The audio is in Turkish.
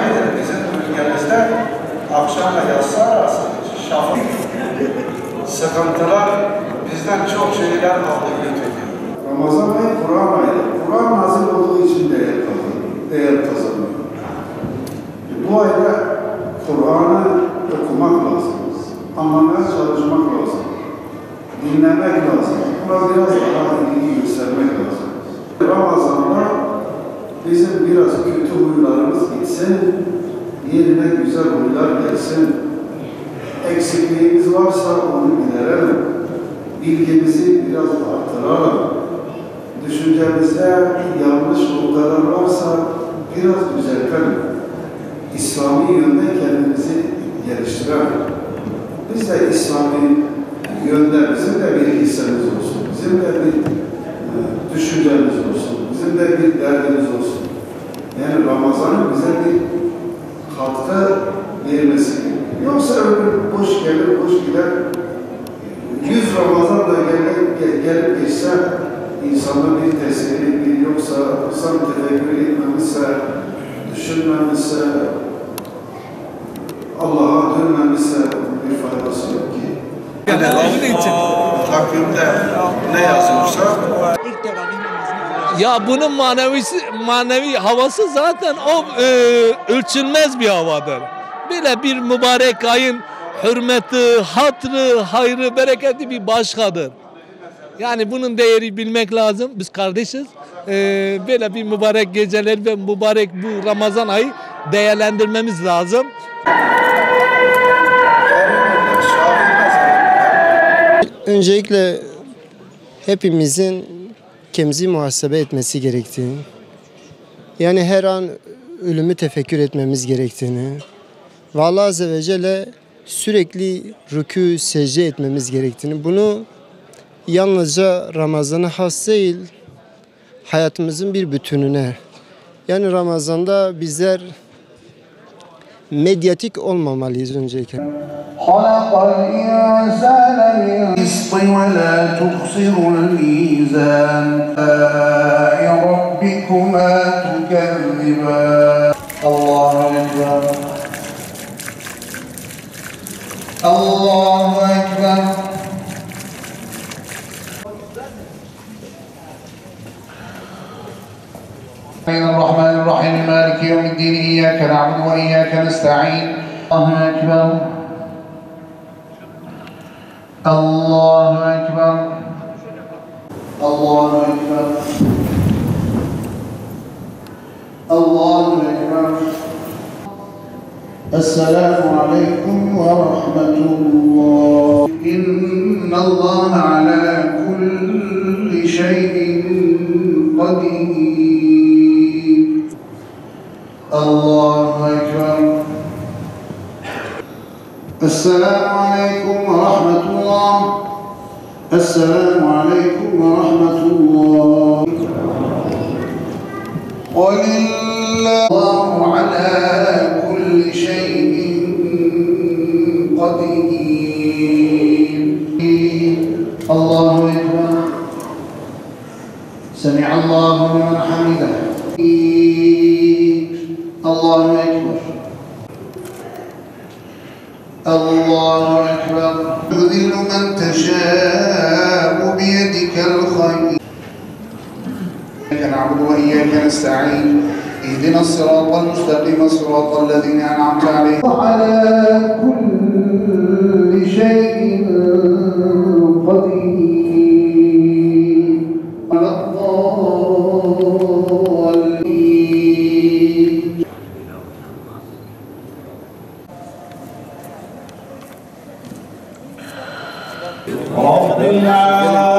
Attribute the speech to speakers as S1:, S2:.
S1: Bizim ülkemizde akşamla yatsı arası şafak sıkıntılar bizden çok şeyler aldı götürdü.
S2: Ramazan ayı Kur'an ayı. Kur'an nazil olduğu için değer kazanıyor. Bu ayda Kur'an'ı okumak lazım. Anlamaya çalışmak lazım. Dinlemek lazım. Buna biraz daha ilgi göstermek lazım. Ramazan'da bizim biraz kötü huylarımız gitsin, yerine güzel huylar gelsin. Eksikliğimiz varsa onu giderelim. Bilgimizi biraz artıralım. Düşüncemizde yanlış noktalar varsa biraz düzeltelim. İslami yönde kendimizi geliştirelim. Biz de İslami yönde bizim de bir hissemiz olsun. Bizim de bir düşüncemiz olsun. Bizim de bir derdimiz olsun. Yani Ramazan'ın bize bir katkı vermesi. Yoksa ömür boş gelir, boş gider. 100 Ramazan da gelip geçse insanda bir tesiri, bir yoksa insan tefekkür etmemişse, düşünmemişse, Allah'a dönmemişse bir faydası yok ki.
S1: Takvimde ne yazılırsa
S3: ya bunun manevi havası zaten o ölçülmez bir havadır. Böyle bir mübarek ayın hürmeti, hatrı, hayrı, bereketi bir başkadır. Yani bunun değeri bilmek lazım. Biz kardeşiz. Böyle bir mübarek geceler ve mübarek bu Ramazan ayı değerlendirmemiz lazım.
S4: Öncelikle hepimizin kendimizi muhasebe etmesi gerektiğini, yani her an ölümü tefekkür etmemiz gerektiğini ve Allah Azze ve Celle sürekli rükû, secde etmemiz gerektiğini, bunu yalnızca Ramazan'a has değil, hayatımızın bir bütününe. Yani Ramazan'da bizler medyatik olmamalıyız öncelikle.
S5: خلق الإنسان من قسط ولا تخسر الميزان ربكما تكذبان الله أكبر الله أكبر الرحمن الرحيم مالك يوم الدين إياك نعبد وإياك نستعين الله أكبر الله أكبر الله أكبر الله أكبر السلام عليكم ورحمة الله إن الله على كل شيء قدير الله أكبر السلام عليكم ورحمة الله السلام عليكم ورحمة الله ولله على كل شيء قدير الله أكبر سمع الله لمن حمده الله أكبر الله أكبر تذل من تشاء بيدك الخير إياك نعبد وإياك نستعين اهدنا الصراط المستقيم صراط الذين أنعمت عليهم على كل شيء قدير على الضالين رب العالمين